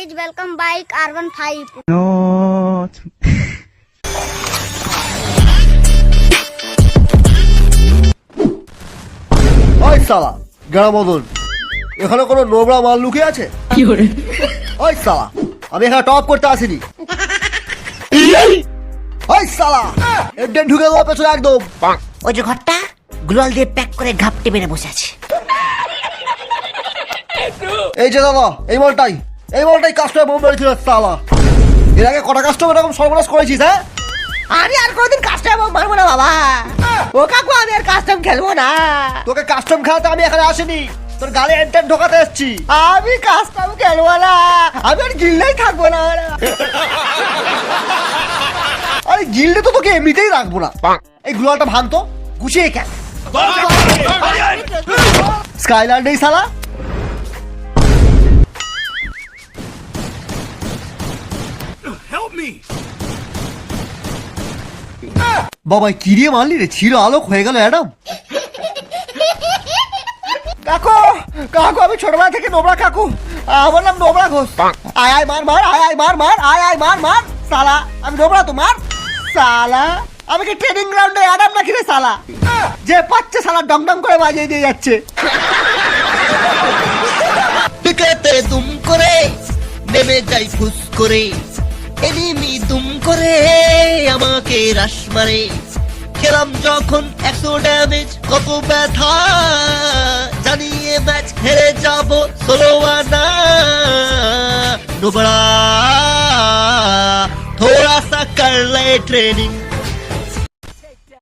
guys, welcome bike R15. No. ওই শালা গ্রামবদল, এখানে কোনো নোংরা মাল লুকিয়ে আছে? ওই শালা, আমি এখানে টপ করতে আসিনি। ওই শালা এডেন ঢুকে দেবো পেছনে একদম। ওই যে ঘরটা গুলাল দিয়ে প্যাক করে ঘাপটে বেড়ে বসে আছে। এই যে দাদা, এই মালটাই কাস্টমার বোম মেরেছিল শালা। এর আগে কটা কাস্টমার এরকম সর্বনাশ করেছিস? হ্যাঁ, আমি আর কোনদিন কাস্টম মারবো না বাবা। ও কাকু, আমি আর কাস্টম খেলবো না। তোকে কাস্টম খেলাতে আমি এখানে আসিনি, তোর গালে এন্টেন ঢোকাতে এসেছি। আমি কাস্টম খেলবো না, আমি আর গিল্ডেই থাকবো না। আরে গিল্ডে তো তোকে এমনিতেই রাখবো না। এই গুলালটা ভাঙতো গুছিয়ে কেন? স্কাইল্যান্ড এই শালা। বাবা কি দিয়ে মারলি রে? ছিল আলোক হয়ে গেল অ্যাডাম। কাকু কাকু, আমি ছোটবেলা থেকে নোবরা কাকু, আমার নাম নোবরা ঘোষ। আয় আয় মার মার, আয় আয় মার মার, আয় আয় মার মার। সালা আমি নোবরা তোমার সালা। আমি কি ট্রেনিং গ্রাউন্ডে অ্যাডাম নাকি রে সালা? যে পাচ্ছে সালা ডং ডং করে বাজিয়ে দিয়ে যাচ্ছে। টিকেতে দুম করে নেমে যাই ফুস করে, এনিমি দুম করে আমাকে রাশ মারে। খেলাম যখন 100 ড্যামেজ, কত ব্যথা জানিয়ে ম্যাচ হেরে যাব সোলো আনা। নোবড়া थोड़ा सा कर ले ट्रेनिंग,